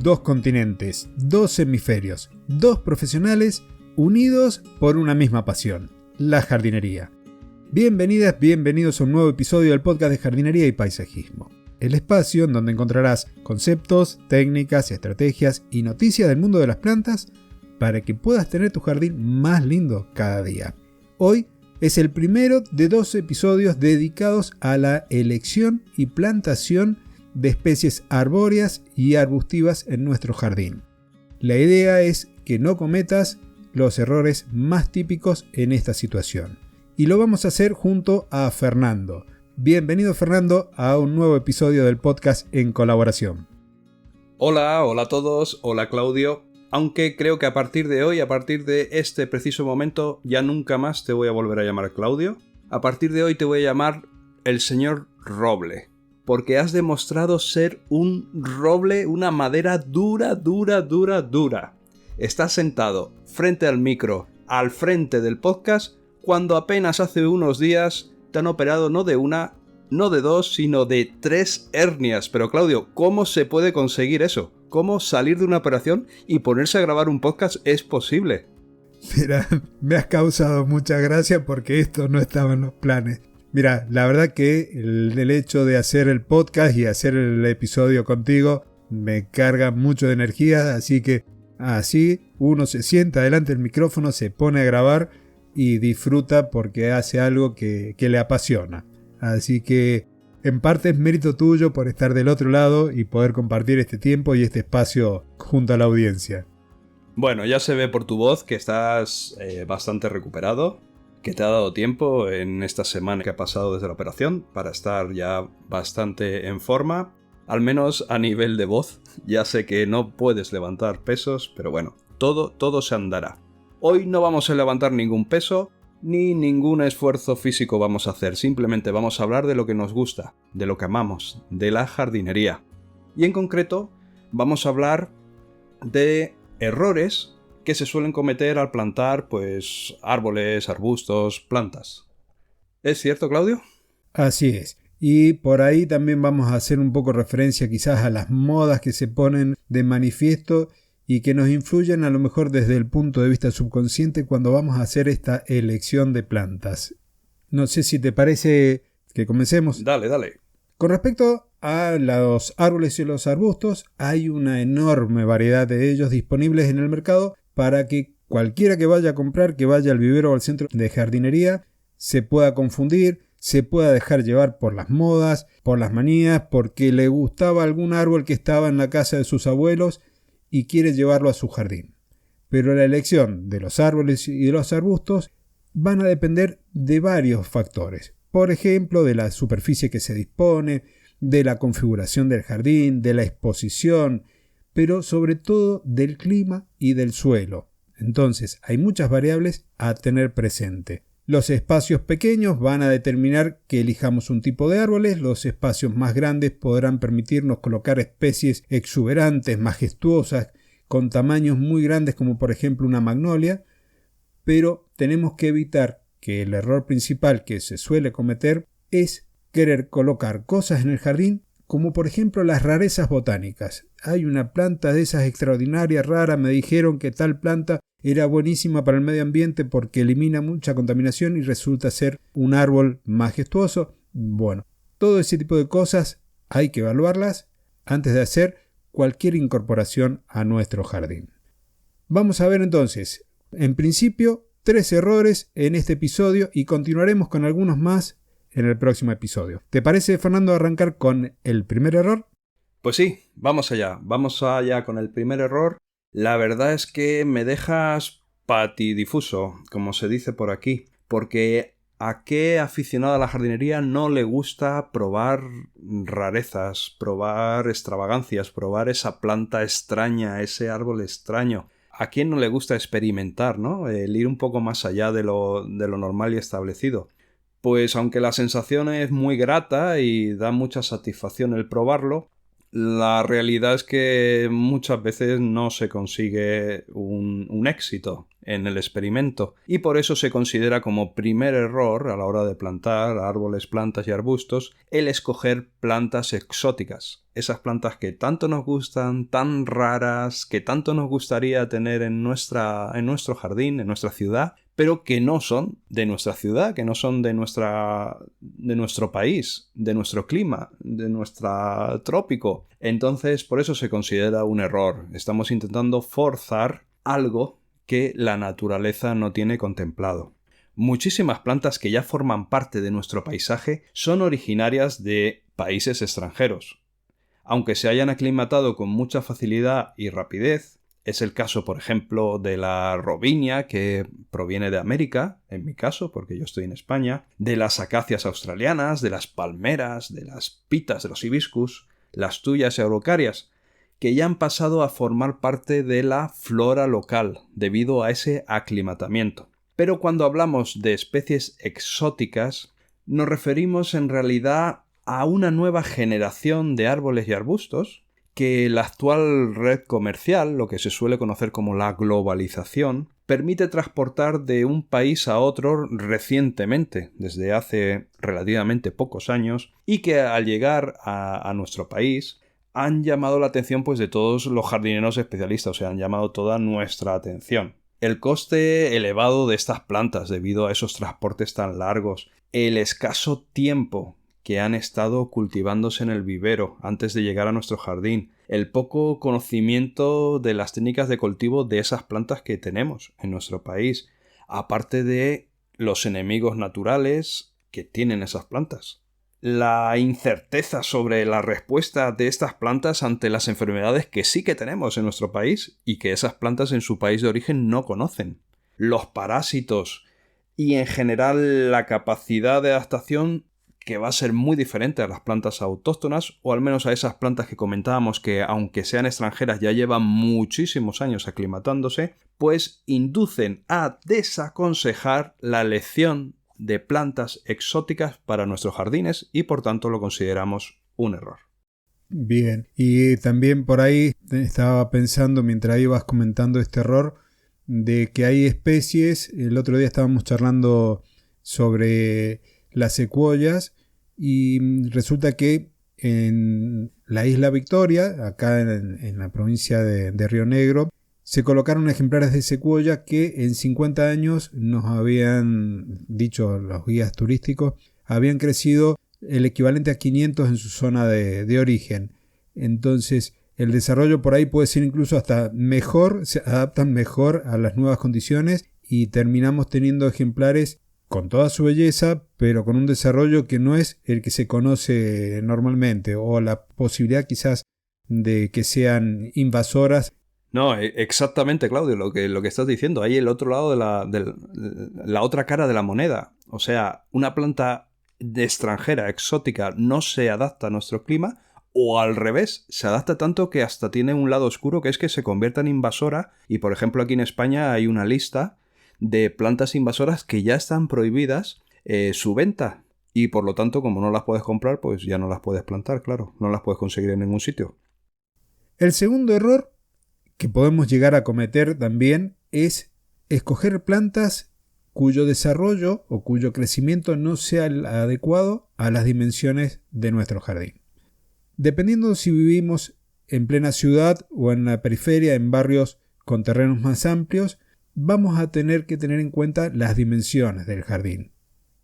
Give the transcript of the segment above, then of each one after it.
2 continentes, 2 hemisferios, 2 profesionales unidos por una misma pasión, la jardinería. Bienvenidas, bienvenidos a un nuevo episodio del podcast de jardinería y paisajismo. El espacio en donde encontrarás conceptos, técnicas, estrategias y noticias del mundo de las plantas para que puedas tener tu jardín más lindo cada día. Hoy es el primero de 2 episodios dedicados a la elección y plantación de especies arbóreas y arbustivas en nuestro jardín. La idea es que no cometas los errores más típicos en esta situación. Y lo vamos a hacer junto a Fernando. Bienvenido, Fernando, a un nuevo episodio del podcast en colaboración. Hola a todos, hola Claudio. Aunque creo que a partir de hoy, a partir de este preciso momento, ya nunca más te voy a volver a llamar Claudio. A partir de hoy te voy a llamar el señor Roble. Porque has demostrado ser un roble, una madera dura. Estás sentado frente al micro, al frente del podcast, cuando apenas hace unos días te han operado no de una, no de 2, sino de 3 hernias. Pero Claudio, ¿cómo se puede conseguir eso? ¿Cómo salir de una operación y ponerse a grabar un podcast es posible? Mira, me has causado mucha gracia porque esto no estaba en los planes. Mira, la verdad que el hecho de hacer el podcast y hacer el episodio contigo me carga mucho de energía, así que así uno se sienta delante del micrófono, se pone a grabar y disfruta porque hace algo que le apasiona. Así que en parte es mérito tuyo por estar del otro lado y poder compartir este tiempo y este espacio junto a la audiencia. Bueno, ya se ve por tu voz que estás bastante recuperado, que te ha dado tiempo en esta semana que ha pasado desde la operación para estar ya bastante en forma, al menos a nivel de voz. Ya sé que no puedes levantar pesos, pero bueno, todo se andará. Hoy no vamos a levantar ningún peso, ni ningún esfuerzo físico vamos a hacer, simplemente vamos a hablar de lo que nos gusta, de lo que amamos, de la jardinería. Y en concreto, vamos a hablar de errores que se suelen cometer al plantar, pues, árboles, arbustos, plantas. ¿Es cierto, Claudio? Así es. Y por ahí también vamos a hacer un poco referencia quizás a las modas que se ponen de manifiesto y que nos influyen a lo mejor desde el punto de vista subconsciente cuando vamos a hacer esta elección de plantas. No sé si te parece que comencemos. Dale. Con respecto a los árboles y los arbustos, hay una enorme variedad de ellos disponibles en el mercado para que cualquiera que vaya a comprar, que vaya al vivero o al centro de jardinería, se pueda confundir, se pueda dejar llevar por las modas, por las manías, porque le gustaba algún árbol que estaba en la casa de sus abuelos y quiere llevarlo a su jardín. Pero la elección de los árboles y de los arbustos van a depender de varios factores. Por ejemplo, de la superficie que se dispone, de la configuración del jardín, de la exposición, pero sobre todo del clima y del suelo. Entonces, hay muchas variables a tener presente. Los espacios pequeños van a determinar que elijamos un tipo de árboles, los espacios más grandes podrán permitirnos colocar especies exuberantes, majestuosas, con tamaños muy grandes como por ejemplo una magnolia, pero tenemos que evitar que el error principal que se suele cometer es querer colocar cosas en el jardín como por ejemplo las rarezas botánicas. Hay una planta de esas extraordinarias, rara, me dijeron que tal planta era buenísima para el medio ambiente porque elimina mucha contaminación y resulta ser un árbol majestuoso. Bueno, todo ese tipo de cosas hay que evaluarlas antes de hacer cualquier incorporación a nuestro jardín. Vamos a ver entonces, en principio, 3 errores en este episodio y continuaremos con algunos más en el próximo episodio. ¿Te parece, Fernando, arrancar con el primer error? Pues sí, vamos allá con el primer error. La verdad es que me dejas patidifuso, como se dice por aquí, porque ¿a qué aficionado a la jardinería no le gusta probar rarezas, probar extravagancias, probar esa planta extraña, ese árbol extraño? ¿A quién no le gusta experimentar, ¿no? El ir un poco más allá de lo normal y establecido. Pues aunque la sensación es muy grata y da mucha satisfacción el probarlo, la realidad es que muchas veces no se consigue un éxito. en el experimento y por eso se considera como primer error a la hora de plantar árboles, plantas y arbustos el escoger plantas exóticas. Esas plantas que tanto nos gustan, tan raras, que tanto nos gustaría tener en nuestro jardín, en nuestra ciudad, pero que no son de nuestra ciudad, que no son de nuestro país, de nuestro clima, de nuestro trópico. Entonces, por eso se considera un error. Estamos intentando forzar algo que la naturaleza no tiene contemplado. Muchísimas plantas que ya forman parte de nuestro paisaje son originarias de países extranjeros. Aunque se hayan aclimatado con mucha facilidad y rapidez, es el caso, por ejemplo, de la robinia, que proviene de América, en mi caso, porque yo estoy en España, de las acacias australianas, de las palmeras, de las pitas, de los hibiscus, las tuyas y araucarias, que ya han pasado a formar parte de la flora local debido a ese aclimatamiento. Pero cuando hablamos de especies exóticas, nos referimos en realidad a una nueva generación de árboles y arbustos que la actual red comercial, lo que se suele conocer como la globalización, permite transportar de un país a otro recientemente, desde hace relativamente pocos años, y que al llegar a nuestro país han llamado la atención pues de todos los jardineros especialistas, o sea, han llamado toda nuestra atención. El coste elevado de estas plantas debido a esos transportes tan largos, el escaso tiempo que han estado cultivándose en el vivero antes de llegar a nuestro jardín, el poco conocimiento de las técnicas de cultivo de esas plantas que tenemos en nuestro país, aparte de los enemigos naturales que tienen esas plantas. La incerteza sobre la respuesta de estas plantas ante las enfermedades que sí que tenemos en nuestro país y que esas plantas en su país de origen no conocen. Los parásitos y en general la capacidad de adaptación que va a ser muy diferente a las plantas autóctonas, o al menos a esas plantas que comentábamos que, aunque sean extranjeras, ya llevan muchísimos años aclimatándose, pues inducen a desaconsejar la elección de plantas exóticas para nuestros jardines y por tanto lo consideramos un error. Bien, y también por ahí estaba pensando mientras ibas comentando este error de que hay especies, el otro día estábamos charlando sobre las secuoyas y resulta que en la isla Victoria, acá en la provincia de Río Negro, se colocaron ejemplares de secuoya que en 50 años nos habían dicho los guías turísticos, habían crecido el equivalente a 500 en su zona de origen. Entonces el desarrollo por ahí puede ser incluso hasta mejor, se adaptan mejor a las nuevas condiciones y terminamos teniendo ejemplares con toda su belleza, pero con un desarrollo que no es el que se conoce normalmente, o la posibilidad quizás de que sean invasoras. No, exactamente, Claudio, lo que estás diciendo. Hay el otro lado de la otra cara de la moneda. O sea, una planta extranjera, exótica, no se adapta a nuestro clima, o al revés, se adapta tanto que hasta tiene un lado oscuro, que es que se convierta en invasora. Y por ejemplo aquí en España hay una lista de plantas invasoras que ya están prohibidas su venta. Y por lo tanto, como no las puedes comprar, pues ya no las puedes plantar, claro. No las puedes conseguir en ningún sitio. El segundo error que podemos llegar a cometer también es escoger plantas cuyo desarrollo o cuyo crecimiento no sea el adecuado a las dimensiones de nuestro jardín. Dependiendo si vivimos en plena ciudad o en la periferia, en barrios con terrenos más amplios, vamos a tener que tener en cuenta las dimensiones del jardín.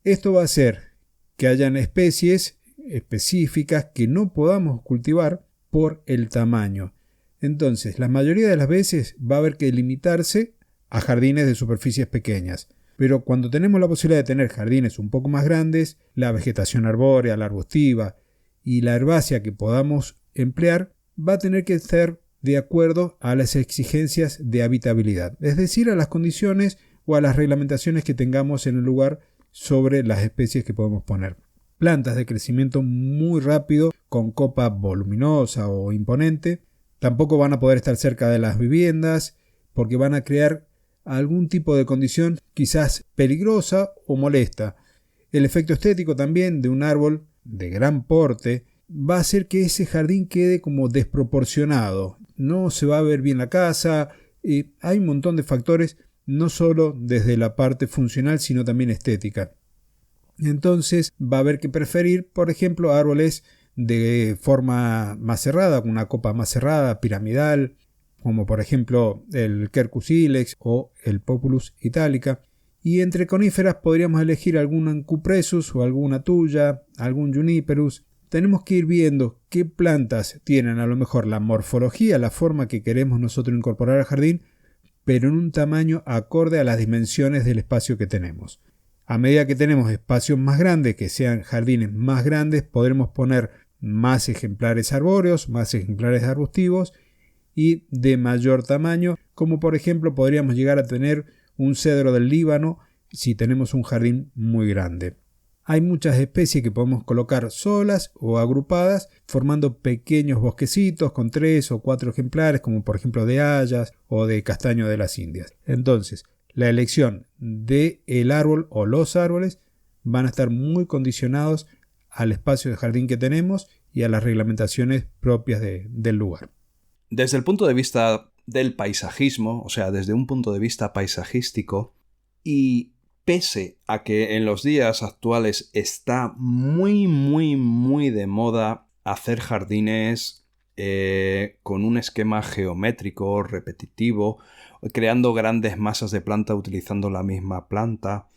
Esto va a hacer que hayan especies específicas que no podamos cultivar por el tamaño. Entonces, la mayoría de las veces va a haber que limitarse a jardines de superficies pequeñas. Pero cuando tenemos la posibilidad de tener jardines un poco más grandes, la vegetación arbórea, la arbustiva y la herbácea que podamos emplear va a tener que ser de acuerdo a las exigencias de habitabilidad, es decir, a las condiciones o a las reglamentaciones que tengamos en el lugar sobre las especies que podemos poner. Plantas de crecimiento muy rápido, con copa voluminosa o imponente, tampoco van a poder estar cerca de las viviendas porque van a crear algún tipo de condición quizás peligrosa o molesta. El efecto estético también de un árbol de gran porte va a hacer que ese jardín quede como desproporcionado. No se va a ver bien la casa. Hay un montón de factores no solo desde la parte funcional, sino también estética. Entonces va a haber que preferir, por ejemplo, árboles de forma más cerrada, con una copa más cerrada, piramidal, como por ejemplo el Quercus ilex o el Populus italica. Y entre coníferas podríamos elegir algún Cupressus o alguna tuya, algún Juniperus. Tenemos que ir viendo qué plantas tienen a lo mejor la morfología, la forma que queremos nosotros incorporar al jardín, pero en un tamaño acorde a las dimensiones del espacio que tenemos. A medida que tenemos espacios más grandes, que sean jardines más grandes, podremos poner más ejemplares arbóreos, más ejemplares arbustivos y de mayor tamaño, como por ejemplo podríamos llegar a tener un cedro del Líbano si tenemos un jardín muy grande. Hay muchas especies que podemos colocar solas o agrupadas, formando pequeños bosquecitos con 3 o 4 ejemplares, como por ejemplo de hayas o de castaño de las Indias. Entonces, la elección del árbol o los árboles van a estar muy condicionados al espacio de jardín que tenemos y a las reglamentaciones propias del lugar. Desde el punto de vista del paisajismo, o sea, desde un punto de vista paisajístico, y pese a que en los días actuales está muy de moda hacer jardines con un esquema geométrico, repetitivo, creando grandes masas de planta utilizando la misma planta.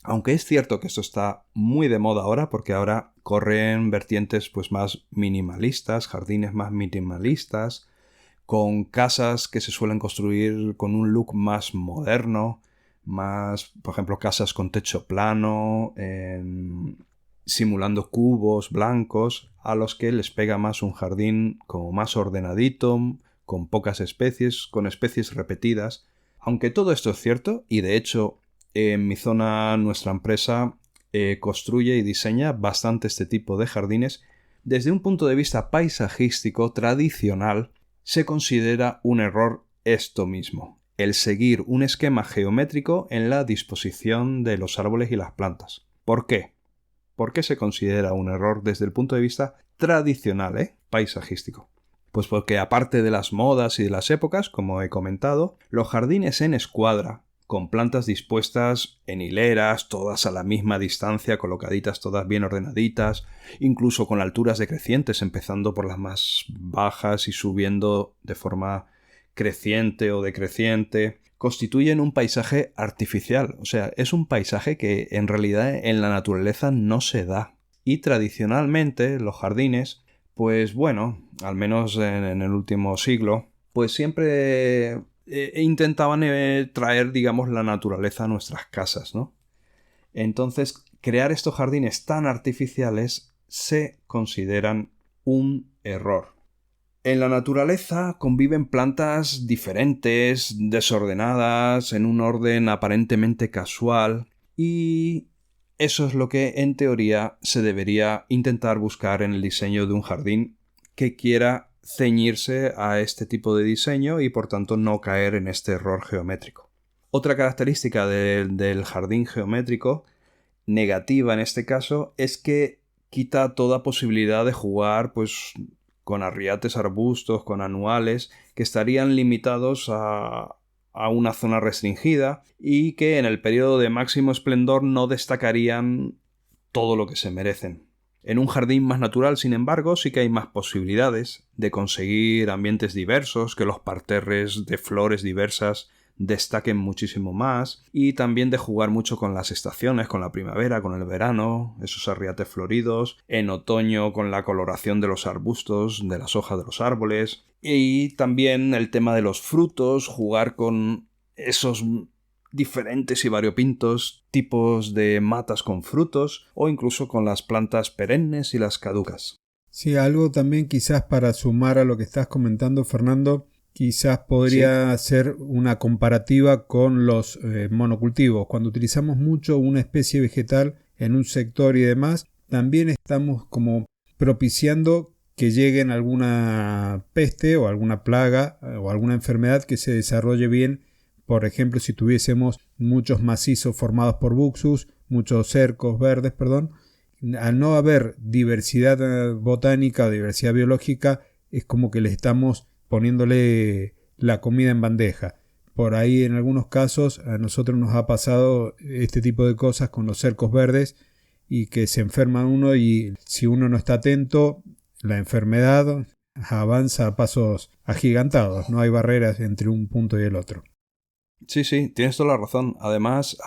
Aunque es cierto que esto está muy de moda ahora, porque ahora corren vertientes pues más minimalistas, jardines más minimalistas, con casas que se suelen construir con un look más moderno, más, por ejemplo, casas con techo plano, simulando cubos blancos, a los que les pega más un jardín como más ordenadito, con pocas especies, con especies repetidas. Aunque todo esto es cierto, y de hecho en mi zona nuestra empresa construye y diseña bastante este tipo de jardines, desde un punto de vista paisajístico tradicional se considera un error esto mismo, el seguir un esquema geométrico en la disposición de los árboles y las plantas. ¿Por qué? ¿Por qué se considera un error desde el punto de vista tradicional, paisajístico? Pues porque aparte de las modas y de las épocas, como he comentado, los jardines en escuadra, con plantas dispuestas en hileras, todas a la misma distancia, colocaditas todas bien ordenaditas, incluso con alturas decrecientes, empezando por las más bajas y subiendo de forma creciente o decreciente, constituyen un paisaje artificial. O sea, es un paisaje que en realidad en la naturaleza no se da. Y tradicionalmente los jardines, pues bueno, al menos en el último siglo, pues siempre intentaban traer, digamos, la naturaleza a nuestras casas, ¿no? Entonces, crear estos jardines tan artificiales se consideran un error. En la naturaleza conviven plantas diferentes, desordenadas, en un orden aparentemente casual, y eso es lo que en teoría se debería intentar buscar en el diseño de un jardín que quiera ceñirse a este tipo de diseño y por tanto no caer en este error geométrico. Otra característica del jardín geométrico, negativa en este caso, es que quita toda posibilidad de jugar pues con arriates arbustos, con anuales, que estarían limitados a una zona restringida y que en el periodo de máximo esplendor no destacarían todo lo que se merecen. En un jardín más natural, sin embargo, sí que hay más posibilidades de conseguir ambientes diversos, que los parterres de flores diversas destaquen muchísimo más, y también de jugar mucho con las estaciones, con la primavera, con el verano, esos arriates floridos, en otoño con la coloración de los arbustos, de las hojas de los árboles, y también el tema de los frutos, jugar con esos diferentes y variopintos tipos de matas con frutos o incluso con las plantas perennes y las caducas. Sí, algo también quizás para sumar a lo que estás comentando, Fernando, quizás podría ser una comparativa con los monocultivos. Cuando utilizamos mucho una especie vegetal en un sector y demás, también estamos como propiciando que lleguen alguna peste o alguna plaga o alguna enfermedad que se desarrolle bien. Por ejemplo, si tuviésemos muchos macizos formados por buxus, muchos cercos verdes, al no haber diversidad botánica o diversidad biológica, es como que le estamos poniéndole la comida en bandeja. por ahí en algunos casos a nosotros nos ha pasado este tipo de cosas con los cercos verdes y que se enferma uno y si uno no está atento, la enfermedad avanza a pasos agigantados, no hay barreras entre un punto y el otro. Sí, sí, tienes toda la razón. Además,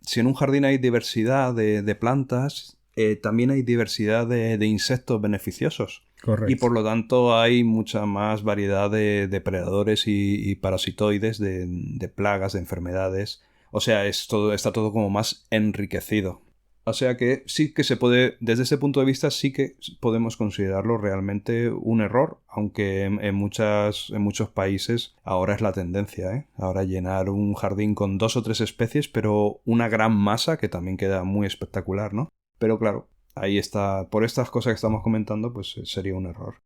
si en un jardín hay diversidad de plantas, también hay diversidad de insectos beneficiosos. Correcto. Y por lo tanto hay mucha más variedad de depredadores y parasitoides, de plagas, de enfermedades. O sea, está todo como más enriquecido. O sea que sí que se puede, desde ese punto de vista sí que podemos considerarlo realmente un error, aunque en muchos países ahora es la tendencia, ¿eh? Ahora llenar un jardín con 2 o 3 especies, pero una gran masa que también queda muy espectacular, ¿no? Pero claro, ahí está, por estas cosas que estamos comentando, pues sería un error.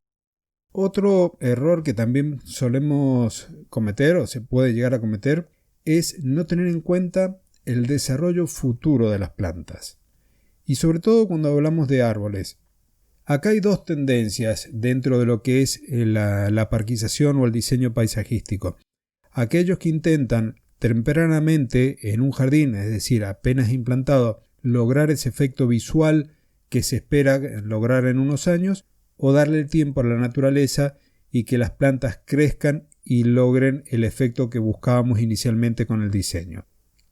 Otro error que también solemos cometer o se puede llegar a cometer es no tener en cuenta el desarrollo futuro de las plantas. Y sobre todo cuando hablamos de árboles. Acá hay dos tendencias dentro de lo que es la parquización o el diseño paisajístico. Aquellos que intentan tempranamente en un jardín, es decir, apenas implantado, lograr ese efecto visual que se espera lograr en unos años, o darle el tiempo a la naturaleza y que las plantas crezcan y logren el efecto que buscábamos inicialmente con el diseño.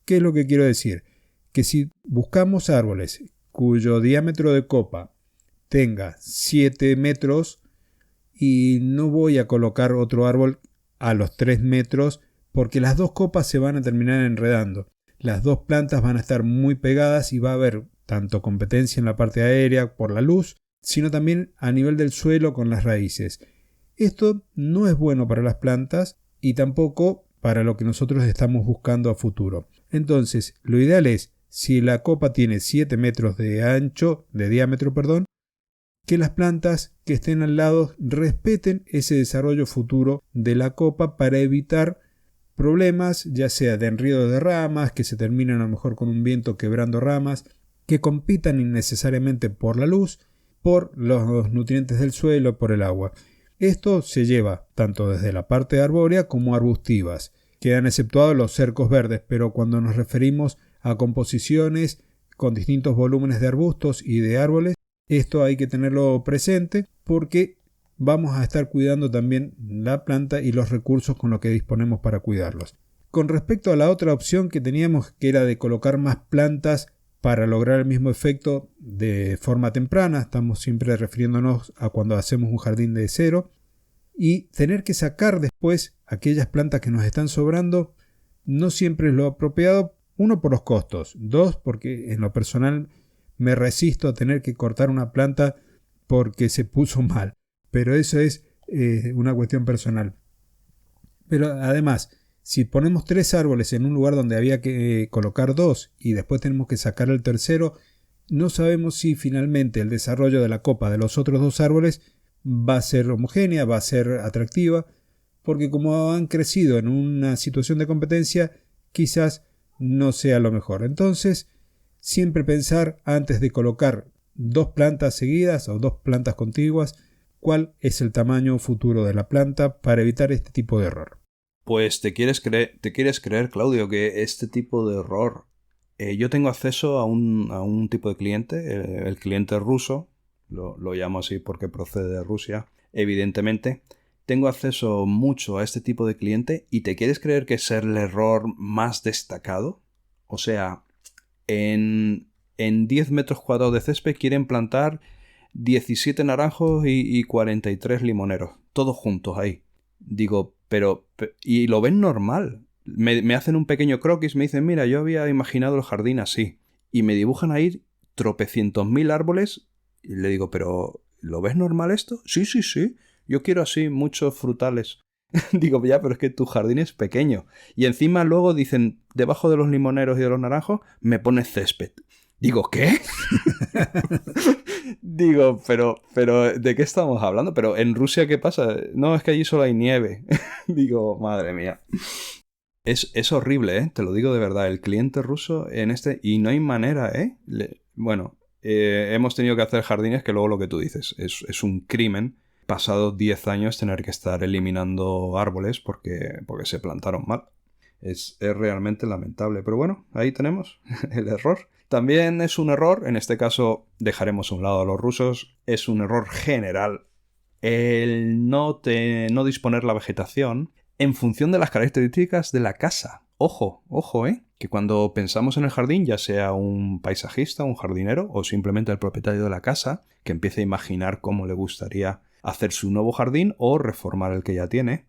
¿Qué es lo que quiero decir? Que si buscamos árboles cuyo diámetro de copa tenga 7 metros y no voy a colocar otro árbol a los 3 metros porque las dos copas se van a terminar enredando. Las dos plantas van a estar muy pegadas y va a haber tanto competencia en la parte aérea por la luz, sino también a nivel del suelo con las raíces. Esto no es bueno para las plantas y tampoco para lo que nosotros estamos buscando a futuro. Entonces, lo ideal es, si la copa tiene 7 metros de diámetro, que las plantas que estén al lado respeten ese desarrollo futuro de la copa para evitar problemas, ya sea de enredo de ramas, que se terminen a lo mejor con un viento quebrando ramas, que compitan innecesariamente por la luz, por los nutrientes del suelo, por el agua. Esto se lleva tanto desde la parte arbórea como arbustivas. Quedan exceptuados los cercos verdes, pero cuando nos referimos a composiciones con distintos volúmenes de arbustos y de árboles, esto hay que tenerlo presente porque vamos a estar cuidando también la planta y los recursos con los que disponemos para cuidarlos. Con respecto a la otra opción que teníamos, que era de colocar más plantas para lograr el mismo efecto de forma temprana, estamos siempre refiriéndonos a cuando hacemos un jardín de cero, y tener que sacar después aquellas plantas que nos están sobrando, no siempre es lo apropiado. Uno, por los costos. Dos, porque en lo personal me resisto a tener que cortar una planta porque se puso mal. Pero eso es una cuestión personal. Pero además, si ponemos 3 árboles en un lugar donde había que colocar 2 y después tenemos que sacar el tercero, no sabemos si finalmente el desarrollo de la copa de los otros 2 árboles va a ser homogénea, va a ser atractiva, porque como han crecido en una situación de competencia, quizás no sea lo mejor. Entonces, siempre pensar antes de colocar 2 plantas seguidas o 2 plantas contiguas, cuál es el tamaño futuro de la planta para evitar este tipo de error. Pues te quieres creer, Claudio, que este tipo de error... yo tengo acceso a un tipo de cliente, el cliente ruso, lo llamo así porque procede de Rusia, evidentemente. Tengo acceso mucho a este tipo de cliente y ¿te quieres creer que es el error más destacado? O sea, en 10 metros cuadrados de césped quieren plantar 17 naranjos y 43 limoneros, todos juntos ahí. Digo, y lo ven normal. Me hacen un pequeño croquis, me dicen, mira, yo había imaginado el jardín así. Y me dibujan ahí tropecientos mil árboles. Y le digo, pero ¿lo ves normal esto? Sí, sí, sí. Yo quiero así muchos frutales. Digo, ya, pero es que tu jardín es pequeño. Y encima luego dicen, debajo de los limoneros y de los naranjos, me pones césped. Digo, ¿qué? Digo, pero, ¿de qué estamos hablando? Pero en Rusia, ¿qué pasa? No, es que allí solo hay nieve. Digo, madre mía. Es horrible, ¿eh? Te lo digo de verdad. El cliente ruso en este... Y no hay manera, ¿eh? Hemos tenido que hacer jardines que luego lo que tú dices. Es un crimen. Pasados 10 años tener que estar eliminando árboles porque se plantaron mal. Es realmente lamentable. Pero bueno, ahí tenemos el error. También es un error, en este caso dejaremos a un lado a los rusos, es un error general el no disponer la vegetación en función de las características de la casa. Ojo, que cuando pensamos en el jardín, ya sea un paisajista, un jardinero o simplemente el propietario de la casa, que empiece a imaginar cómo le gustaría hacer su nuevo jardín o reformar el que ya tiene,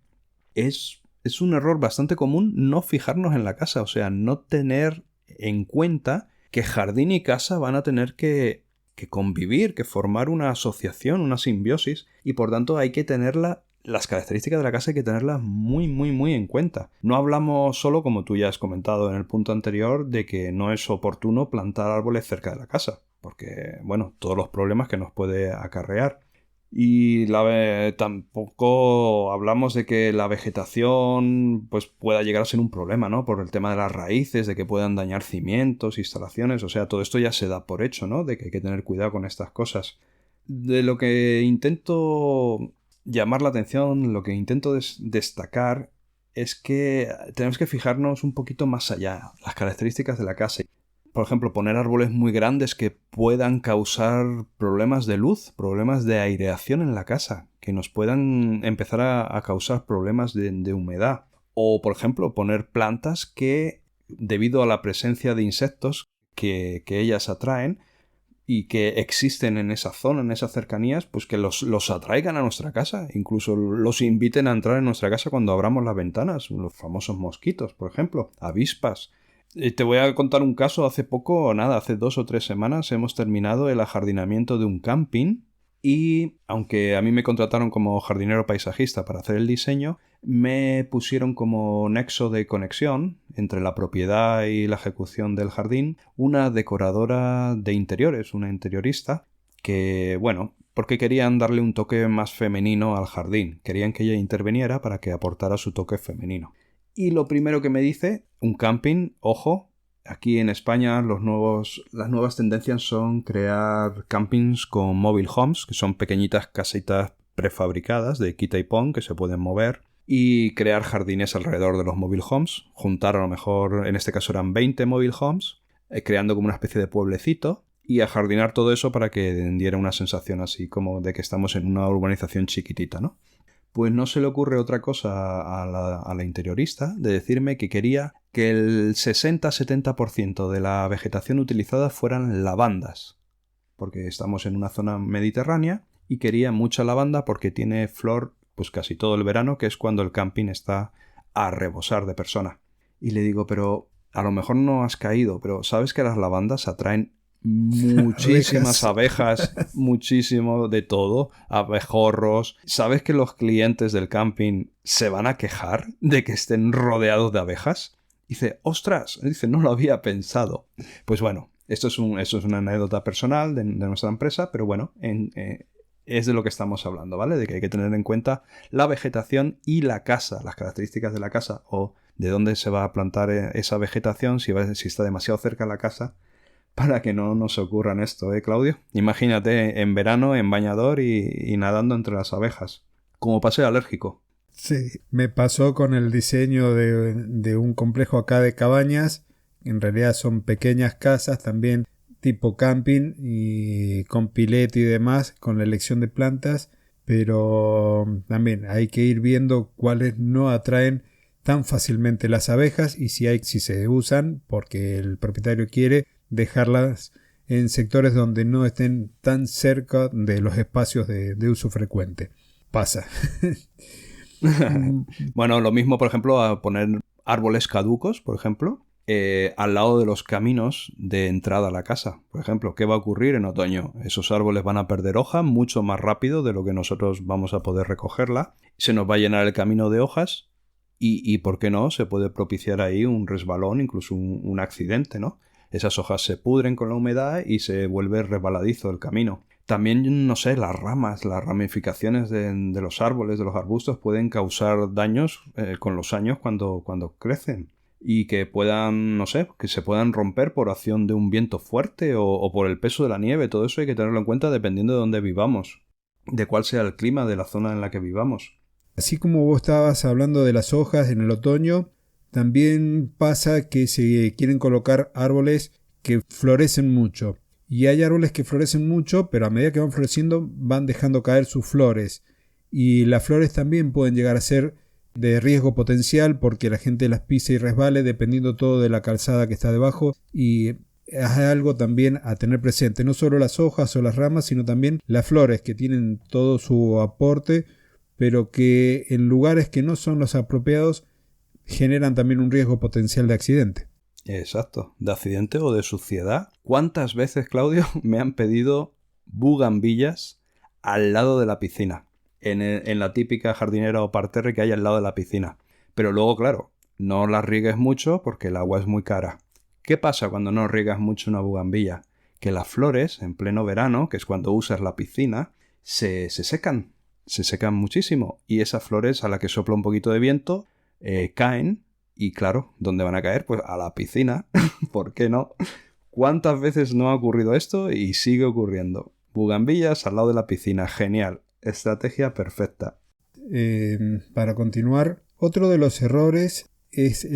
es un error bastante común no fijarnos en la casa, o sea, no tener en cuenta que jardín y casa van a tener que convivir, que formar una asociación, una simbiosis, y por tanto hay que tenerla, las características de la casa hay que tenerlas muy, muy, muy en cuenta. No hablamos solo, como tú ya has comentado en el punto anterior, de que no es oportuno plantar árboles cerca de la casa, porque, bueno, todos los problemas que nos puede acarrear. Y tampoco hablamos de que la vegetación pues pueda llegar a ser un problema, ¿no? Por el tema de las raíces, de que puedan dañar cimientos, instalaciones, o sea, todo esto ya se da por hecho, ¿no? De que hay que tener cuidado con estas cosas. De lo que intento llamar la atención, lo que intento destacar es que tenemos que fijarnos un poquito más allá, las características de la casa. Por ejemplo, poner árboles muy grandes que puedan causar problemas de luz, problemas de aireación en la casa, que nos puedan empezar a causar problemas de humedad. O, por ejemplo, poner plantas que, debido a la presencia de insectos que ellas atraen y que existen en esa zona, en esas cercanías, pues que los atraigan a nuestra casa. Incluso los inviten a entrar en nuestra casa cuando abramos las ventanas. Los famosos mosquitos, por ejemplo, avispas. Te voy a contar un caso. Hace 2 o 3 semanas hemos terminado el ajardinamiento de un camping y, aunque a mí me contrataron como jardinero paisajista para hacer el diseño, me pusieron como nexo de conexión entre la propiedad y la ejecución del jardín una decoradora de interiores, una interiorista, que, bueno, porque querían darle un toque más femenino al jardín. Querían que ella interviniera para que aportara su toque femenino. Y lo primero que me dice, un camping, ojo, aquí en España las nuevas tendencias son crear campings con mobile homes, que son pequeñitas casitas prefabricadas de quita y pon que se pueden mover, y crear jardines alrededor de los mobile homes, juntar a lo mejor, en este caso eran 20 mobile homes, creando como una especie de pueblecito, y ajardinar todo eso para que diera una sensación así como de que estamos en una urbanización chiquitita, ¿no? Pues no se le ocurre otra cosa a la interiorista de decirme que quería que el 60-70% de la vegetación utilizada fueran lavandas, porque estamos en una zona mediterránea y quería mucha lavanda porque tiene flor pues casi todo el verano, que es cuando el camping está a rebosar de personas. Y le digo, pero a lo mejor no has caído, pero ¿sabes que las lavandas atraen muchísimas abejas, muchísimo de todo, abejorros? ¿Sabes que los clientes del camping se van a quejar de que estén rodeados de abejas? Dice, ostras, dice, no lo había pensado. Pues bueno, esto es una anécdota personal de nuestra empresa, pero bueno, es de lo que estamos hablando, ¿vale? De que hay que tener en cuenta la vegetación y la casa, las características de la casa o de dónde se va a plantar esa vegetación, si está demasiado cerca de la casa, para que no nos ocurran esto, ¿eh, Claudio? Imagínate en verano en bañador y nadando entre las abejas, como paseo alérgico. Sí, me pasó con el diseño de un complejo acá de cabañas. En realidad son pequeñas casas también tipo camping y con pileta y demás, con la elección de plantas, pero también hay que ir viendo cuáles no atraen tan fácilmente las abejas y si se usan porque el propietario quiere dejarlas en sectores donde no estén tan cerca de los espacios de uso frecuente. Pasa. Bueno, lo mismo, por ejemplo, a poner árboles caducos, por ejemplo, al lado de los caminos de entrada a la casa. Por ejemplo, ¿qué va a ocurrir en otoño? Esos árboles van a perder hoja mucho más rápido de lo que nosotros vamos a poder recogerla. Se nos va a llenar el camino de hojas y ¿por qué no? Se puede propiciar ahí un resbalón, incluso un accidente, ¿no? Esas hojas se pudren con la humedad y se vuelve resbaladizo el camino. También, no sé, las ramas, las ramificaciones de los árboles, de los arbustos, pueden causar daños con los años cuando crecen. Y que puedan, no sé, que se puedan romper por acción de un viento fuerte o por el peso de la nieve. Todo eso hay que tenerlo en cuenta dependiendo de dónde vivamos, de cuál sea el clima de la zona en la que vivamos. Así como vos estabas hablando de las hojas en el otoño, También pasa que se quieren colocar árboles que florecen mucho. Y hay árboles que florecen mucho, pero a medida que van floreciendo van dejando caer sus flores. Y las flores también pueden llegar a ser de riesgo potencial porque la gente las pisa y resbale dependiendo todo de la calzada que está debajo. Y es algo también a tener presente. No solo las hojas o las ramas, sino también las flores que tienen todo su aporte, pero que en lugares que no son los apropiados generan también un riesgo potencial de accidente. Exacto, de accidente o de suciedad. ¿Cuántas veces, Claudio, me han pedido bugambillas al lado de la piscina? En la típica jardinera o parterre que hay al lado de la piscina. Pero luego, claro, no las riegues mucho porque el agua es muy cara. ¿Qué pasa cuando no riegas mucho una bugambilla? Que las flores, en pleno verano, que es cuando usas la piscina, se secan. Se secan muchísimo. Y esas flores, a la que sopla un poquito de viento, caen. Y claro, ¿dónde van a caer? Pues a la piscina. ¿Por qué no? ¿Cuántas veces no ha ocurrido esto? Y sigue ocurriendo. Bugambillas al lado de la piscina. Genial. Estrategia perfecta. Para continuar, otro de los errores es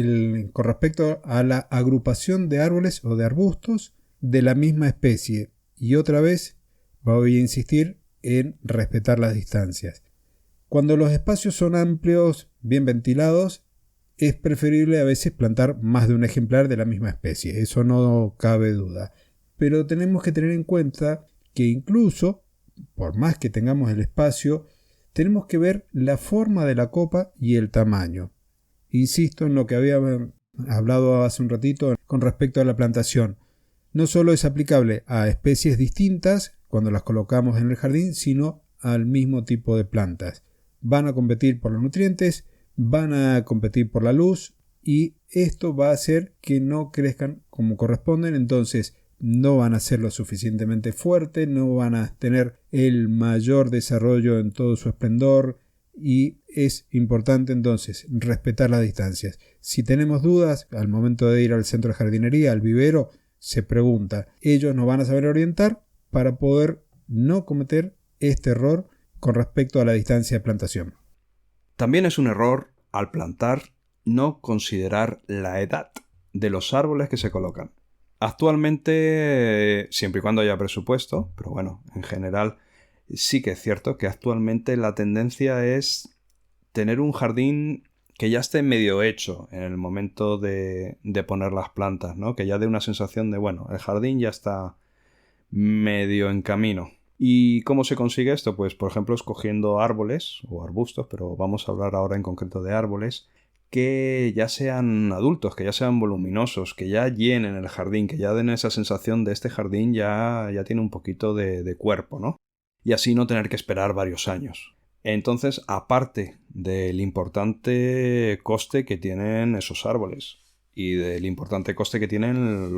con respecto a la agrupación de árboles o de arbustos de la misma especie. Y otra vez voy a insistir en respetar las distancias. Cuando los espacios son amplios, bien ventilados, es preferible a veces plantar más de un ejemplar de la misma especie. Eso no cabe duda. Pero tenemos que tener en cuenta que incluso, por más que tengamos el espacio, tenemos que ver la forma de la copa y el tamaño. Insisto en lo que había hablado hace un ratito con respecto a la plantación. No solo es aplicable a especies distintas cuando las colocamos en el jardín, sino al mismo tipo de plantas. Van a competir por los nutrientes, van a competir por la luz y esto va a hacer que no crezcan como corresponden, entonces no van a ser lo suficientemente fuertes, no van a tener el mayor desarrollo en todo su esplendor y es importante entonces respetar las distancias. Si tenemos dudas al momento de ir al centro de jardinería, al vivero, se pregunta. Ellos nos van a saber orientar para poder no cometer este error con respecto a la distancia de plantación. También es un error, al plantar, no considerar la edad de los árboles que se colocan. Actualmente, siempre y cuando haya presupuesto, pero bueno, en general sí que es cierto que actualmente la tendencia es tener un jardín que ya esté medio hecho en el momento de poner las plantas, ¿no? Que ya dé una sensación de, bueno, el jardín ya está medio en camino. ¿Y cómo se consigue esto? Pues, por ejemplo, escogiendo árboles o arbustos, pero vamos a hablar ahora en concreto de árboles, que ya sean adultos, que ya sean voluminosos, que ya llenen el jardín, que ya den esa sensación de este jardín ya tiene un poquito de cuerpo, ¿no? Y así no tener que esperar varios años. Entonces, aparte del importante coste que tienen esos árboles y del importante coste que tienen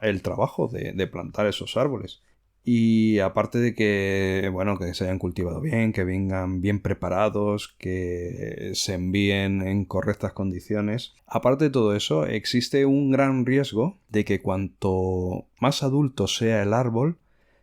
el trabajo de plantar esos árboles, y aparte de que, bueno, que se hayan cultivado bien, que vengan bien preparados, que se envíen en correctas condiciones. Aparte de todo eso, existe un gran riesgo de que cuanto más adulto sea el árbol,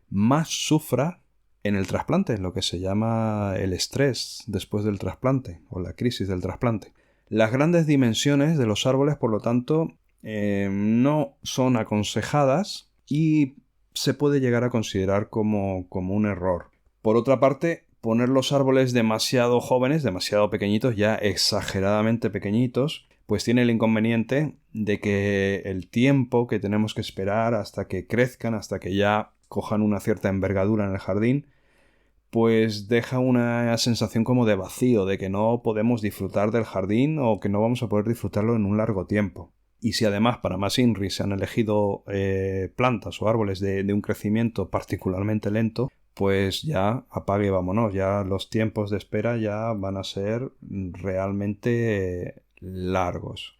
más sufra en el trasplante, lo que se llama el estrés después del trasplante o la crisis del trasplante. Las grandes dimensiones de los árboles, por lo tanto, no son aconsejadas y se puede llegar a considerar como un error. Por otra parte, poner los árboles demasiado jóvenes, demasiado pequeñitos, ya exageradamente pequeñitos, pues tiene el inconveniente de que el tiempo que tenemos que esperar hasta que crezcan, hasta que ya cojan una cierta envergadura en el jardín, pues deja una sensación como de vacío, de que no podemos disfrutar del jardín o que no vamos a poder disfrutarlo en un largo tiempo. Y si además para más INRI se han elegido plantas o árboles de un crecimiento particularmente lento, pues ya apague y vámonos, ya los tiempos de espera ya van a ser realmente largos.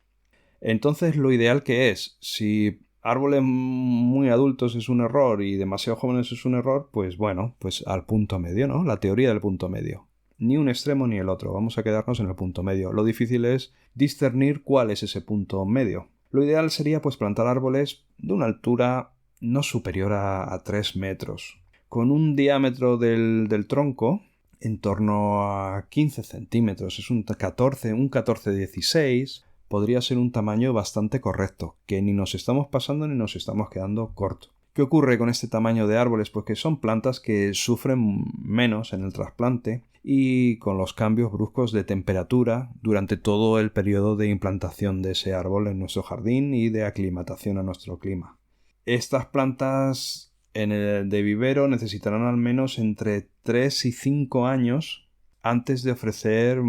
Entonces lo ideal que es, si árboles muy adultos es un error y demasiado jóvenes es un error, pues bueno, pues al punto medio, ¿no? La teoría del punto medio. Ni un extremo ni el otro, vamos a quedarnos en el punto medio. Lo difícil es discernir cuál es ese punto medio. Lo ideal sería pues plantar árboles de una altura no superior a 3 metros, con un diámetro del tronco en torno a 15 centímetros, es un 14-16, podría ser un tamaño bastante correcto, que ni nos estamos pasando ni nos estamos quedando cortos. ¿Qué ocurre con este tamaño de árboles? Pues que son plantas que sufren menos en el trasplante y con los cambios bruscos de temperatura durante todo el periodo de implantación de ese árbol en nuestro jardín y de aclimatación a nuestro clima. Estas plantas en el de vivero necesitarán al menos entre 3 y 5 años antes de ofrecer,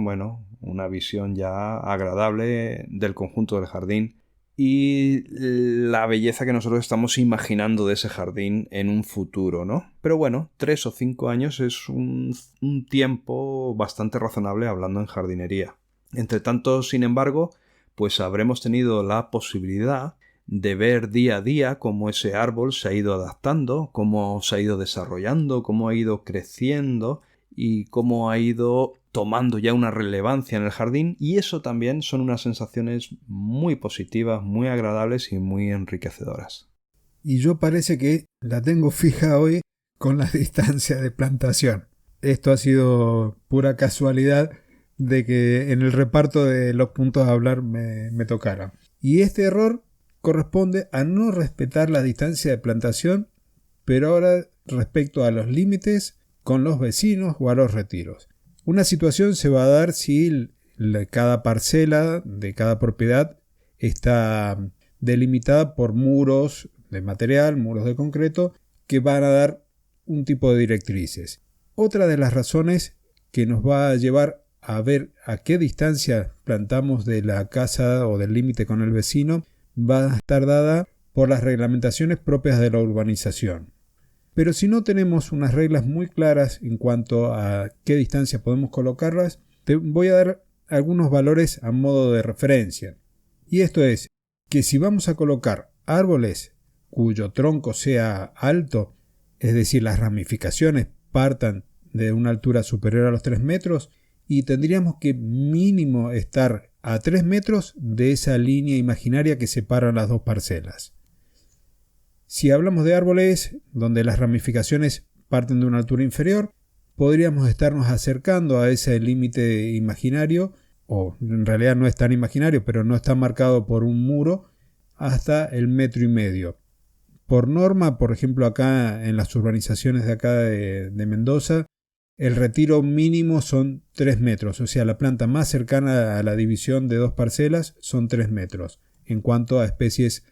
una visión ya agradable del conjunto del jardín y la belleza que nosotros estamos imaginando de ese jardín en un futuro, ¿no? Pero 3 o 5 años es un tiempo bastante razonable hablando en jardinería. Entre tanto, sin embargo, pues habremos tenido la posibilidad de ver día a día cómo ese árbol se ha ido adaptando, cómo se ha ido desarrollando, cómo ha ido creciendo y cómo ha ido tomando ya una relevancia en el jardín, y eso también son unas sensaciones muy positivas, muy agradables y muy enriquecedoras. Y yo parece que la tengo fija hoy con la distancia de plantación. Esto ha sido pura casualidad de que en el reparto de los puntos a hablar me tocaron. Y este error corresponde a no respetar la distancia de plantación, pero ahora respecto a los límites con los vecinos o a los retiros. Una situación se va a dar si cada parcela de cada propiedad está delimitada por muros de material, muros de concreto, que van a dar un tipo de directrices. Otra de las razones que nos va a llevar a ver a qué distancia plantamos de la casa o del límite con el vecino va a estar dada por las reglamentaciones propias de la urbanización. Pero si no tenemos unas reglas muy claras en cuanto a qué distancia podemos colocarlas, te voy a dar algunos valores a modo de referencia. Y esto es que si vamos a colocar árboles cuyo tronco sea alto, es decir, las ramificaciones partan de una altura superior a los 3 metros, y tendríamos que mínimo estar a 3 metros de esa línea imaginaria que separa las dos parcelas. Si hablamos de árboles donde las ramificaciones parten de una altura inferior, podríamos estarnos acercando a ese límite imaginario, o en realidad no es tan imaginario, pero no está marcado por un muro, hasta el 1,5 metros. Por norma, por ejemplo, acá en las urbanizaciones de acá de Mendoza, el retiro mínimo son 3 metros, o sea, la planta más cercana a la división de dos parcelas son 3 metros, en cuanto a especies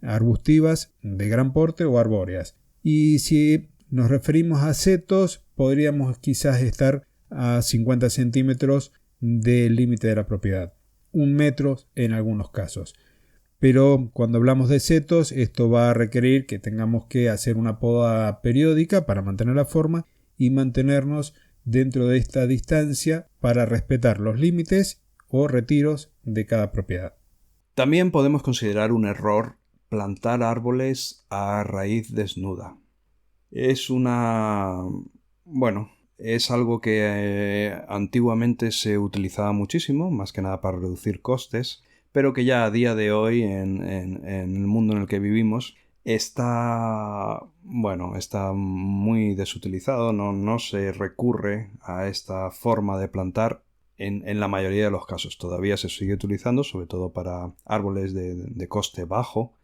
arbustivas de gran porte o arbóreas. Y si nos referimos a setos, podríamos quizás estar a 50 centímetros del límite de la propiedad, 1 metro en algunos casos. Pero cuando hablamos de setos, esto va a requerir que tengamos que hacer una poda periódica para mantener la forma y mantenernos dentro de esta distancia para respetar los límites o retiros de cada propiedad. También podemos considerar un error plantar árboles a raíz desnuda. Es algo que antiguamente se utilizaba muchísimo, más que nada para reducir costes, pero que ya a día de hoy en el mundo en el que vivimos está muy desutilizado, no se recurre a esta forma de plantar en la mayoría de los casos. Todavía se sigue utilizando, sobre todo para árboles de coste bajo,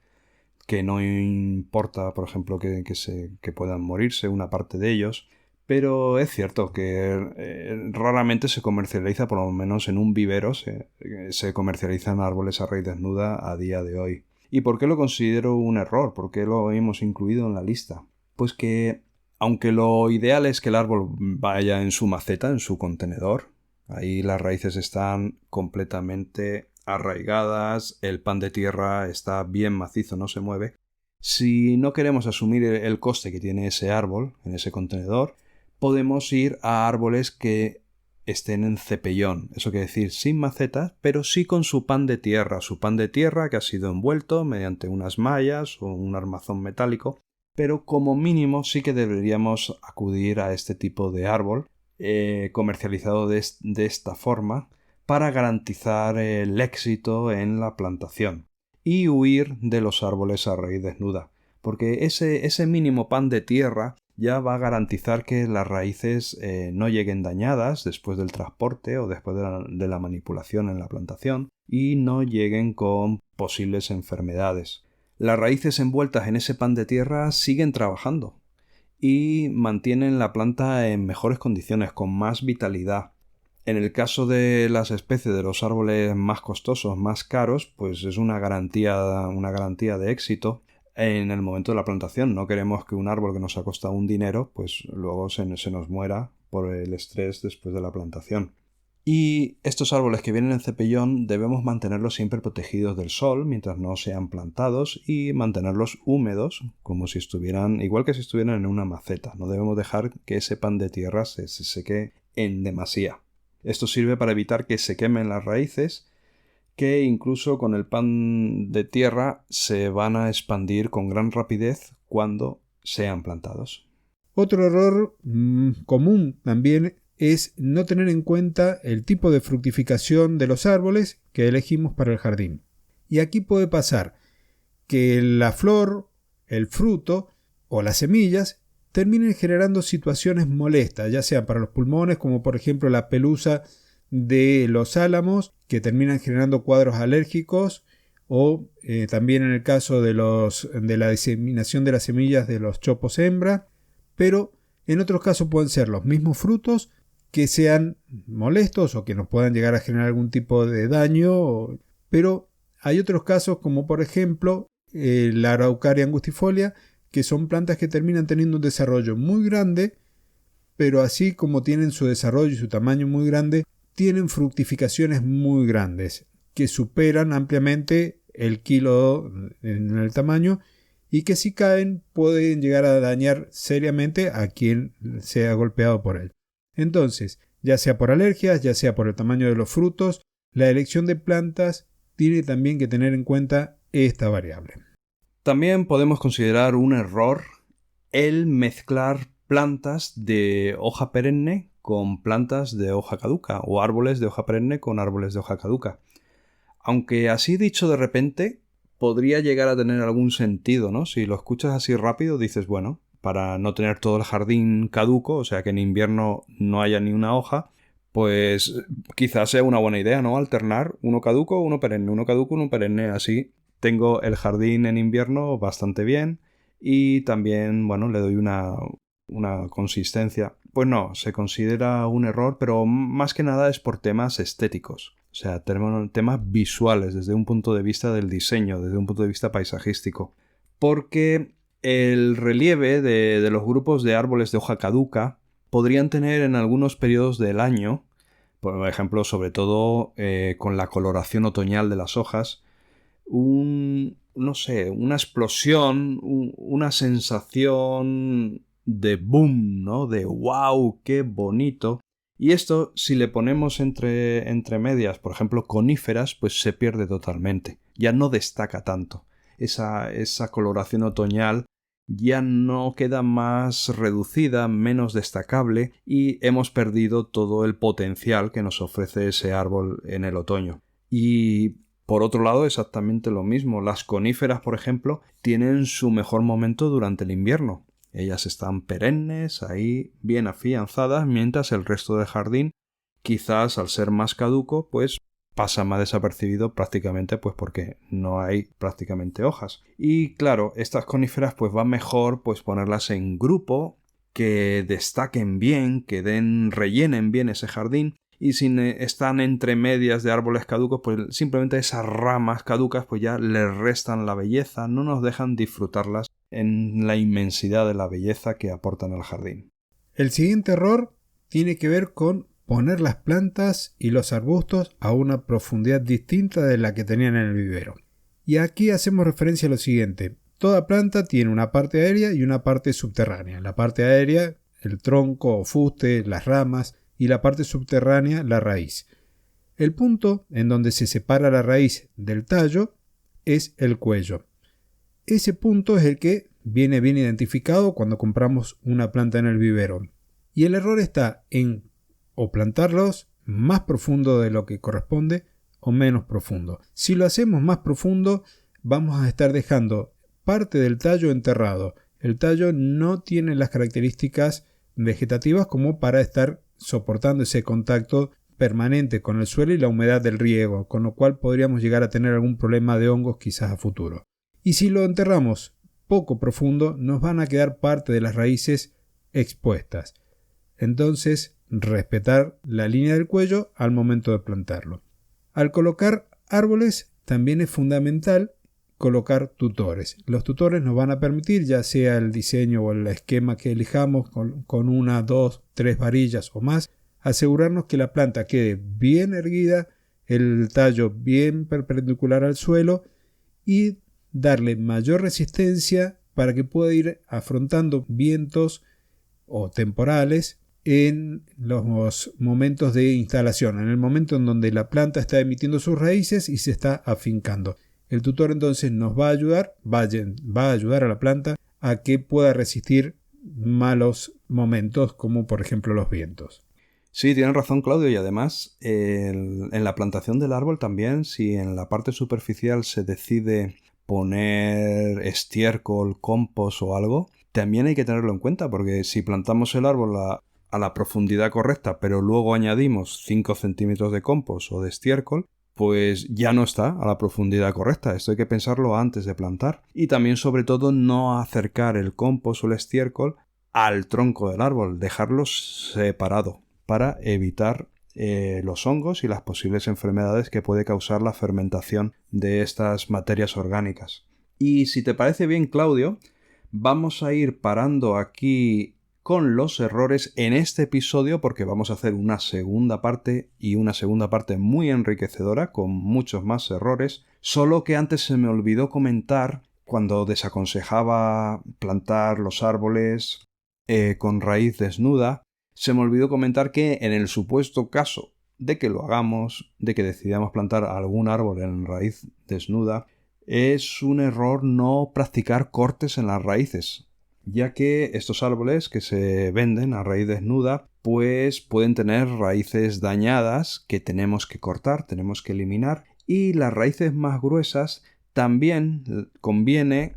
que no importa, por ejemplo, que puedan morirse una parte de ellos, pero es cierto que raramente se comercializa, por lo menos en un vivero, se comercializan árboles a raíz desnuda a día de hoy. ¿Y por qué lo considero un error? ¿Por qué lo hemos incluido en la lista? Pues que, aunque lo ideal es que el árbol vaya en su maceta, en su contenedor, ahí las raíces están completamente arraigadas, el pan de tierra está bien macizo, no se mueve. Si no queremos asumir el coste que tiene ese árbol en ese contenedor, podemos ir a árboles que estén en cepellón, eso quiere decir sin macetas, pero sí con su pan de tierra que ha sido envuelto mediante unas mallas o un armazón metálico, pero como mínimo sí que deberíamos acudir a este tipo de árbol comercializado de esta forma para garantizar el éxito en la plantación y huir de los árboles a raíz desnuda, porque ese mínimo pan de tierra ya va a garantizar que las raíces no lleguen dañadas después del transporte o después de la manipulación en la plantación, y no lleguen con posibles enfermedades. Las raíces envueltas en ese pan de tierra siguen trabajando y mantienen la planta en mejores condiciones, con más vitalidad. En el caso de las especies de los árboles más costosos, más caros, pues es una garantía de éxito en el momento de la plantación. No queremos que un árbol que nos ha costado un dinero, pues luego se nos muera por el estrés después de la plantación. Y estos árboles que vienen en cepellón debemos mantenerlos siempre protegidos del sol mientras no sean plantados y mantenerlos húmedos, como si estuvieran, igual que si estuvieran en una maceta. No debemos dejar que ese pan de tierra se seque en demasía. Esto sirve para evitar que se quemen las raíces, que incluso con el pan de tierra se van a expandir con gran rapidez cuando sean plantados. Otro error común también es no tener en cuenta el tipo de fructificación de los árboles que elegimos para el jardín. Y aquí puede pasar que la flor, el fruto o las semillas terminen generando situaciones molestas, ya sea para los pulmones, como por ejemplo la pelusa de los álamos, que terminan generando cuadros alérgicos, o también en el caso de la diseminación de las semillas de los chopos hembra, pero en otros casos pueden ser los mismos frutos que sean molestos o que nos puedan llegar a generar algún tipo de daño, pero hay otros casos como por ejemplo la Araucaria angustifolia, que son plantas que terminan teniendo un desarrollo muy grande, pero así como tienen su desarrollo y su tamaño muy grande, tienen fructificaciones muy grandes que superan ampliamente el kilo en el tamaño y que si caen pueden llegar a dañar seriamente a quien sea golpeado por él. Entonces, ya sea por alergias, ya sea por el tamaño de los frutos, la elección de plantas tiene también que tener en cuenta esta variable. También podemos considerar un error el mezclar plantas de hoja perenne con plantas de hoja caduca o árboles de hoja perenne con árboles de hoja caduca. Aunque así dicho de repente podría llegar a tener algún sentido, ¿no? Si lo escuchas así rápido dices, bueno, para no tener todo el jardín caduco, o sea que en invierno no haya ni una hoja, pues quizás sea una buena idea, ¿no? Alternar uno caduco, uno perenne, uno caduco, uno perenne, así tengo el jardín en invierno bastante bien y también, bueno, le doy una consistencia. Pues no, se considera un error, pero más que nada es por temas estéticos. O sea, temas visuales desde un punto de vista del diseño, desde un punto de vista paisajístico. Porque el relieve de los grupos de árboles de hoja caduca podrían tener en algunos periodos del año, por ejemplo, sobre todo con la coloración otoñal de las hojas, una explosión, una sensación de boom, ¿no? De wow, qué bonito. Y esto, si le ponemos entre medias, por ejemplo, coníferas, pues se pierde totalmente. Ya no destaca tanto. Esa coloración otoñal ya no queda, más reducida, menos destacable, y hemos perdido todo el potencial que nos ofrece ese árbol en el otoño. Y por otro lado, exactamente lo mismo. Las coníferas, por ejemplo, tienen su mejor momento durante el invierno. Ellas están perennes, ahí bien afianzadas, mientras el resto del jardín, quizás al ser más caduco, pues pasa más desapercibido prácticamente, pues porque no hay prácticamente hojas. Y claro, estas coníferas pues va mejor pues ponerlas en grupo, que destaquen bien, que rellenen bien ese jardín. Y si están entre medias de árboles caducos, pues simplemente esas ramas caducas pues ya les restan la belleza, no nos dejan disfrutarlas en la inmensidad de la belleza que aportan al jardín. El siguiente error tiene que ver con poner las plantas y los arbustos a una profundidad distinta de la que tenían en el vivero. Y aquí hacemos referencia a lo siguiente. Toda planta tiene una parte aérea y una parte subterránea. La parte aérea, el tronco o fuste, las ramas, y la parte subterránea, la raíz. El punto en donde se separa la raíz del tallo es el cuello. Ese punto es el que viene bien identificado cuando compramos una planta en el vivero. Y el error está en o plantarlos más profundo de lo que corresponde o menos profundo. Si lo hacemos más profundo, vamos a estar dejando parte del tallo enterrado. El tallo no tiene las características vegetativas como para estar soportando ese contacto permanente con el suelo y la humedad del riego, con lo cual podríamos llegar a tener algún problema de hongos quizás a futuro. Y si lo enterramos poco profundo, nos van a quedar parte de las raíces expuestas. Entonces, respetar la línea del cuello al momento de plantarlo. Al colocar árboles, también es fundamental colocar tutores. Los tutores nos van a permitir, ya sea el diseño o el esquema que elijamos con 1, 2, 3 varillas o más, asegurarnos que la planta quede bien erguida, el tallo bien perpendicular al suelo y darle mayor resistencia para que pueda ir afrontando vientos o temporales en los momentos de instalación, en el momento en donde la planta está emitiendo sus raíces y se está afincando. El tutor entonces nos va a ayudar, va a ayudar a la planta a que pueda resistir malos momentos como por ejemplo los vientos. Sí, tienes razón, Claudio, y además en la plantación del árbol también, si en la parte superficial se decide poner estiércol, compost o algo, también hay que tenerlo en cuenta, porque si plantamos el árbol a la profundidad correcta, pero luego añadimos 5 centímetros de compost o de estiércol, pues ya no está a la profundidad correcta. Esto hay que pensarlo antes de plantar. Y también, sobre todo, no acercar el compost o el estiércol al tronco del árbol, dejarlo separado para evitar los hongos y las posibles enfermedades que puede causar la fermentación de estas materias orgánicas. Y si te parece bien, Claudio, vamos a ir parando aquí con los errores en este episodio, porque vamos a hacer una segunda parte y una segunda parte muy enriquecedora con muchos más errores. Solo que antes se me olvidó comentar, cuando desaconsejaba plantar los árboles con raíz desnuda, se me olvidó comentar que en el supuesto caso de que lo hagamos, de que decidamos plantar algún árbol en raíz desnuda, es un error no practicar cortes en las raíces, ya que estos árboles que se venden a raíz desnuda pues pueden tener raíces dañadas que tenemos que cortar, tenemos que eliminar, y las raíces más gruesas también conviene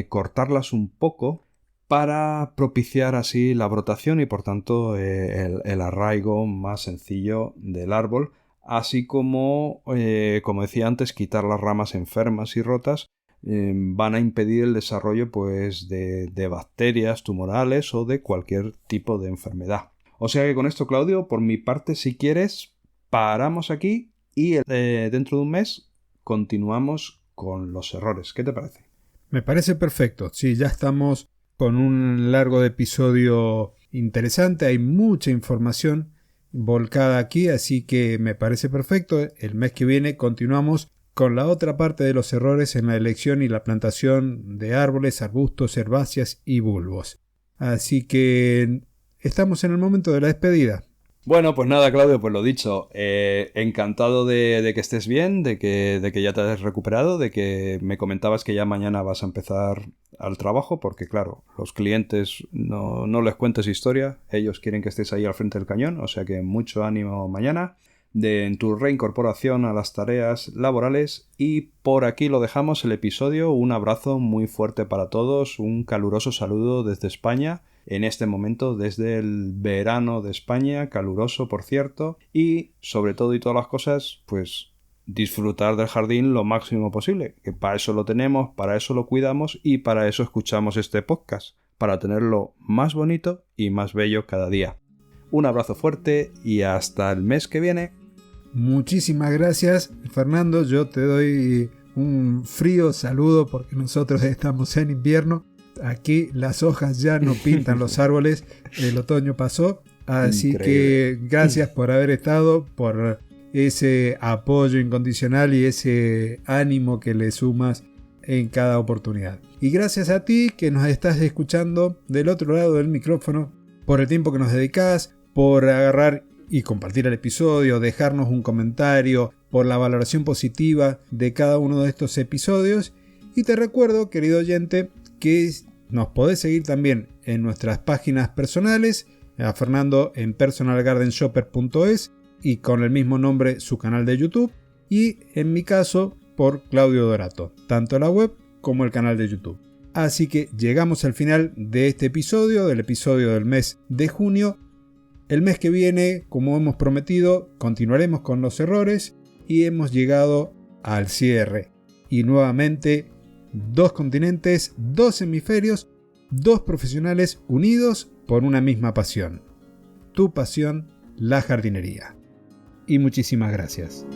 cortarlas un poco para propiciar así la brotación y por tanto el arraigo más sencillo del árbol, así como decía antes, quitar las ramas enfermas y rotas van a impedir el desarrollo pues de bacterias tumorales o de cualquier tipo de enfermedad. O sea que con esto, Claudio, por mi parte, si quieres, paramos aquí y dentro de un mes continuamos con los errores. ¿Qué te parece? Me parece perfecto. Sí, ya estamos con un largo episodio interesante. Hay mucha información volcada aquí, así que me parece perfecto. El mes que viene continuamos con la otra parte de los errores en la elección y la plantación de árboles, arbustos, herbáceas y bulbos. Así que estamos en el momento de la despedida. Bueno, pues nada, Claudio, pues lo dicho, encantado de que estés bien, de que ya te has recuperado, de que me comentabas que ya mañana vas a empezar al trabajo, porque claro, los clientes no les cuentes historia, ellos quieren que estés ahí al frente del cañón, o sea que mucho ánimo mañana en tu reincorporación a las tareas laborales, y por aquí lo dejamos el episodio. Un abrazo muy fuerte para todos, un caluroso saludo desde España, en este momento desde el verano de España, caluroso por cierto, y sobre todo y todas las cosas, pues disfrutar del jardín lo máximo posible, que para eso lo tenemos, para eso lo cuidamos y para eso escuchamos este podcast, para tenerlo más bonito y más bello cada día. Un abrazo fuerte y hasta el mes que viene. Muchísimas gracias, Fernando. Yo te doy un frío saludo porque nosotros estamos en invierno. Aquí las hojas ya no pintan los árboles, el otoño pasó. Así Increíble. Que gracias por haber estado, por ese apoyo incondicional y ese ánimo que le sumas en cada oportunidad. Y gracias a ti que nos estás escuchando del otro lado del micrófono, por el tiempo que nos dedicás, por agarrar y compartir el episodio, dejarnos un comentario, por la valoración positiva de cada uno de estos episodios. Y te recuerdo, querido oyente, que nos podés seguir también en nuestras páginas personales, a Fernando en personalgardenshopper.es y con el mismo nombre su canal de YouTube, y en mi caso por Claudio Dorato, tanto la web como el canal de YouTube. Así que llegamos al final de este episodio, del episodio del mes de junio. El mes que viene, como hemos prometido, continuaremos con los errores y hemos llegado al cierre. Y nuevamente, 2 continentes, 2 hemisferios, 2 profesionales unidos por una misma pasión. Tu pasión, la jardinería. Y muchísimas gracias.